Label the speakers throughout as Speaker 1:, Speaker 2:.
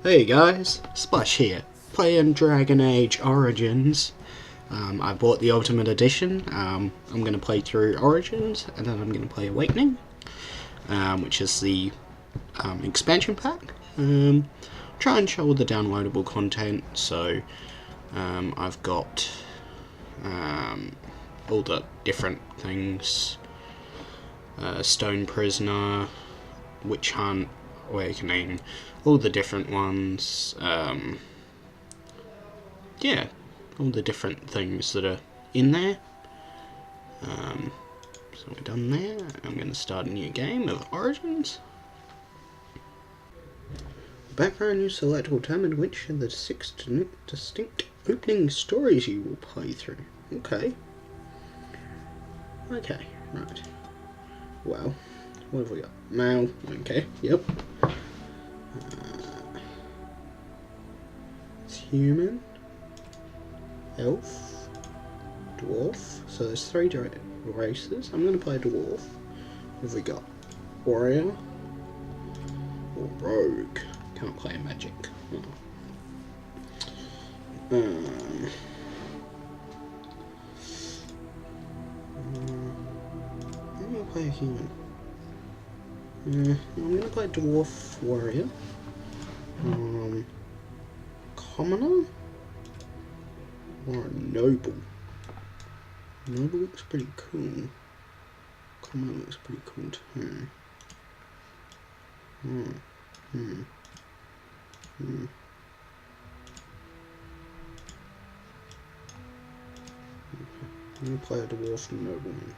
Speaker 1: Hey guys, Splash here, playing Dragon Age Origins. I bought the Ultimate Edition. I'm going to play through Origins, and then I'm going to play Awakening, which is the expansion pack. Try and show all the downloadable content, so I've got all the different things. Stone Prisoner, Witch Hunt, Awakening, all the different ones, yeah, all the different things that are in there. So we're done there. I'm going to start a new game of Origins. Background you select will determine which of the 6 distinct opening stories you will play through. Okay, right. Well, what have we got? Male, okay, yep. It's human, elf, dwarf. So there's 3 races. I'm going to play dwarf. What have we got? Warrior or rogue? Can't play magic. I'm going to play a human. I'm going to play dwarf warrior. Commoner or a noble? Noble looks pretty cool. Commoner looks pretty cool too. I'm going to play a dwarf nobleman.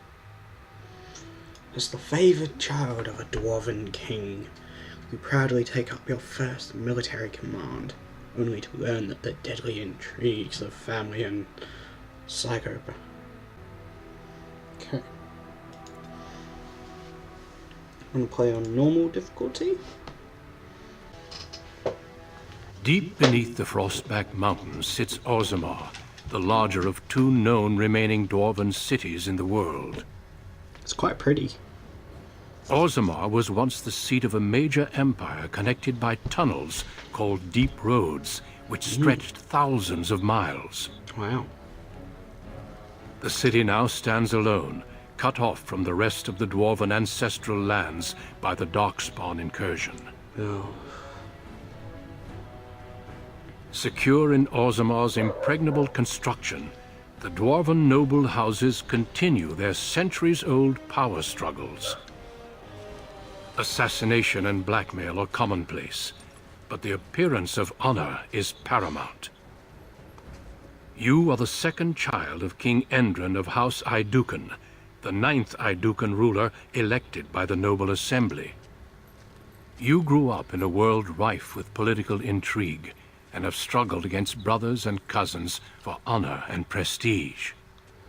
Speaker 1: As the favoured child of a dwarven king, you proudly take up your first military command, only to learn that the deadly intrigues of family and psychopath. Okay. I'm going to play on normal difficulty.
Speaker 2: Deep beneath the Frostback Mountains sits Orzammar, the larger of 2 known remaining dwarven cities in the world.
Speaker 1: It's quite pretty.
Speaker 2: Orzammar was once the seat of a major empire connected by tunnels called Deep Roads, which stretched thousands of miles.
Speaker 1: Wow.
Speaker 2: The city now stands alone, cut off from the rest of the dwarven ancestral lands by the Darkspawn incursion.
Speaker 1: Oh.
Speaker 2: Secure in Orzammar's impregnable construction, the dwarven noble houses continue their centuries-old power struggles. Assassination and blackmail are commonplace, but the appearance of honor is paramount. You are the 2nd child of King Endron of House Iduken, the 9th Iduken ruler elected by the noble assembly. You grew up in a world rife with political intrigue, and have struggled against brothers and cousins for honor and prestige.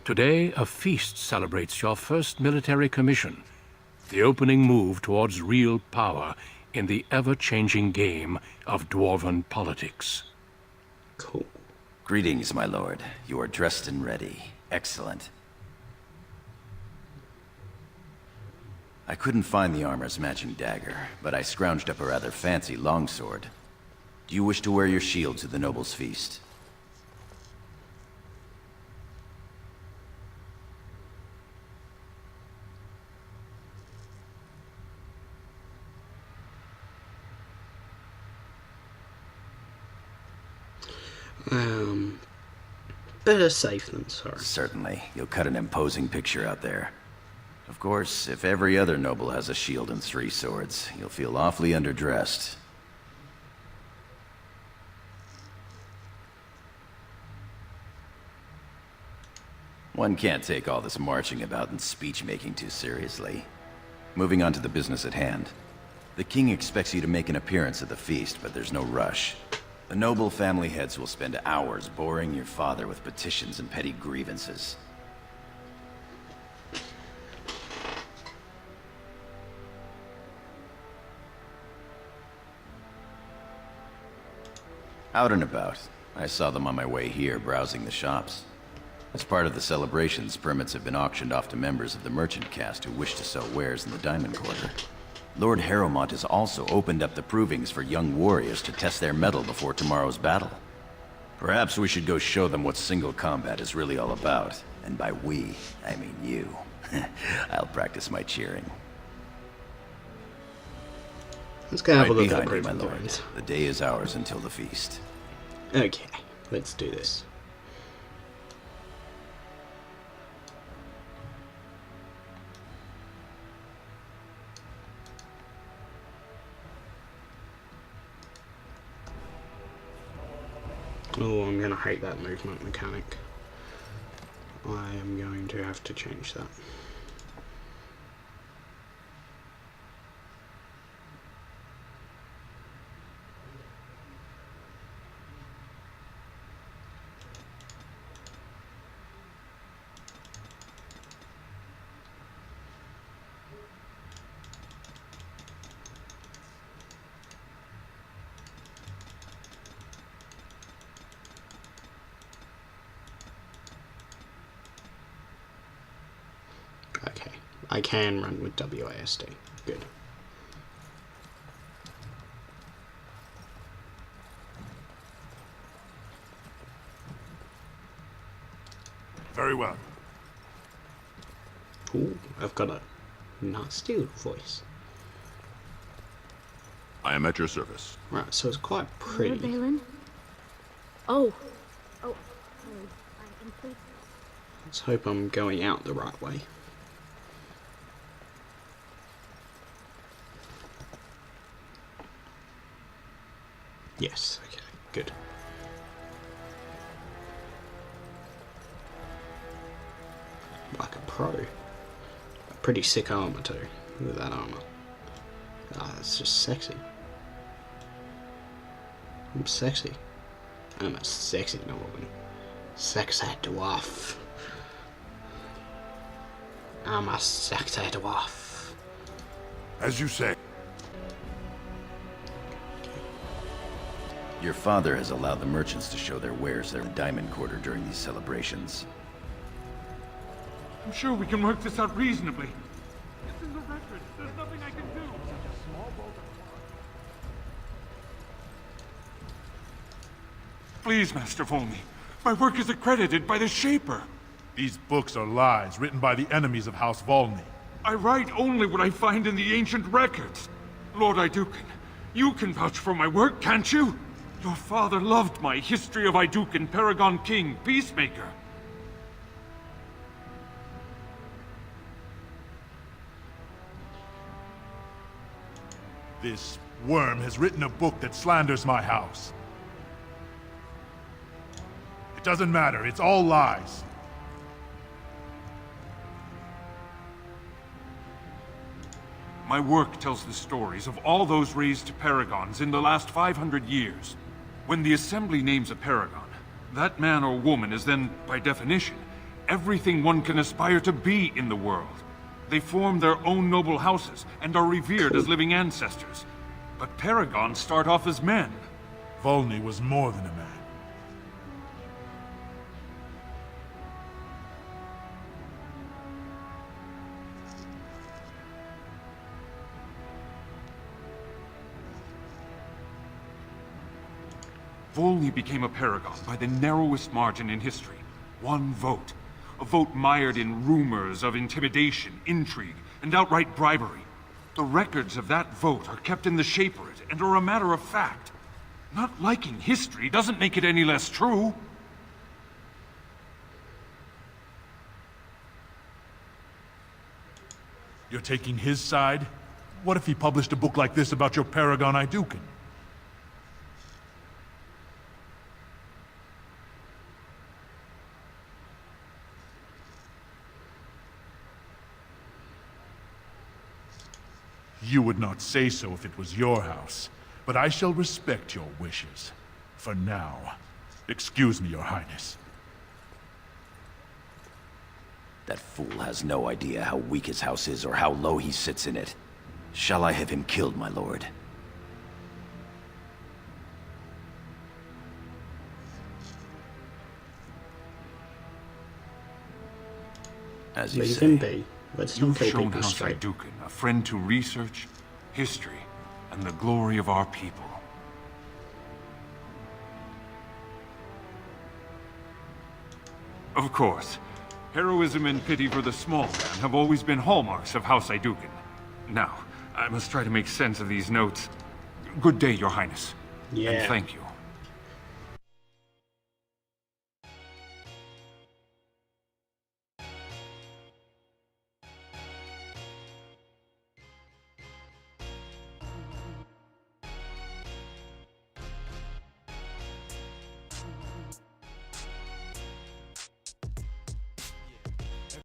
Speaker 2: Today, a feast celebrates your first military commission, the opening move towards real power in the ever-changing game of dwarven politics.
Speaker 1: Cool.
Speaker 3: Greetings, my lord. You are dressed and ready. Excellent. I couldn't find the armor's matching dagger, but I scrounged up a rather fancy longsword. Do you wish to wear your shield to the noble's feast?
Speaker 1: Better safe than sorry.
Speaker 3: Certainly. You'll cut an imposing picture out there. Of course, if every other noble has a shield and 3 swords, you'll feel awfully underdressed. One can't take all this marching about and speech-making too seriously. Moving on to the business at hand. The king expects you to make an appearance at the feast, but there's no rush. The noble family heads will spend hours boring your father with petitions and petty grievances. Out and about. I saw them on my way here, browsing the shops. As part of the celebrations, permits have been auctioned off to members of the merchant caste who wish to sell wares in the Diamond Quarter. Lord Harrowmont has also opened up the provings for young warriors to test their mettle before tomorrow's battle. Perhaps we should go show them what single combat is really all about. And by we, I mean you. I'll practice my cheering.
Speaker 1: Let's go have a
Speaker 3: Right
Speaker 1: look at the
Speaker 3: behind you, my
Speaker 1: proving
Speaker 3: lord.
Speaker 1: grounds.
Speaker 3: The day is ours until the feast.
Speaker 1: Okay, let's do this. Oh, I'm gonna hate that movement mechanic. I am going to have to change that. Okay, I can run with WASD. Good.
Speaker 4: Very well.
Speaker 1: Ooh, I've got a nasty little voice.
Speaker 4: I am at your service.
Speaker 1: Right, so it's quite
Speaker 5: Lord
Speaker 1: pretty.
Speaker 5: Balin? Oh. Oh, sorry. I am pleased.
Speaker 1: Let's hope I'm going out the right way. Yes, okay, good. Like a pro. A pretty sick armor too. Look at that armor. Ah, it's just sexy. I'm sexy. I'm a sexy nobleman. Sexy dwarf. I'm a sexy dwarf.
Speaker 4: As you say.
Speaker 3: Your father has allowed the merchants to show their wares there in Diamond Quarter during these celebrations.
Speaker 6: I'm sure we can work this out reasonably. It's in the records. There's nothing I can do. Please, Master Volney. My work is accredited by the Shaper.
Speaker 4: These books are lies written by the enemies of House Volney.
Speaker 6: I write only what I find in the ancient records. Lord Iduken, you can vouch for my work, can't you? Your father loved my History of Iduken, Paragon King, Peacemaker.
Speaker 4: This worm has written a book that slanders my house. It doesn't matter, it's all lies.
Speaker 6: My work tells the stories of all those raised to paragons in the last 500 years. When the Assembly names a paragon, that man or woman is then, by definition, everything one can aspire to be in the world. They form their own noble houses and are revered as living ancestors. But paragons start off as men.
Speaker 4: Volney was more than a man.
Speaker 6: Volney became a paragon by the narrowest margin in history. One vote. A vote mired in rumors of intimidation, intrigue, and outright bribery. The records of that vote are kept in the Shaperate and are a matter of fact. Not liking history doesn't make it any less true.
Speaker 4: You're taking his side? What if he published a book like this about your paragon Iduken? You would not say so if it was your house, but I shall respect your wishes. For now, excuse me, Your Highness.
Speaker 3: That fool has no idea how weak his house is or how low he sits in it. Shall I have him killed, my lord? As you
Speaker 1: Leave
Speaker 3: say.
Speaker 1: him be. Let's not
Speaker 6: You've
Speaker 1: kill
Speaker 6: shown
Speaker 1: people
Speaker 6: House
Speaker 1: straight.
Speaker 6: Iduken a friend to research, history, and the glory of our people. Of course, heroism and pity for the small man have always been hallmarks of House Iduken. Now, I must try to make sense of these notes. Good day, Your Highness.
Speaker 1: Yeah.
Speaker 6: And thank you.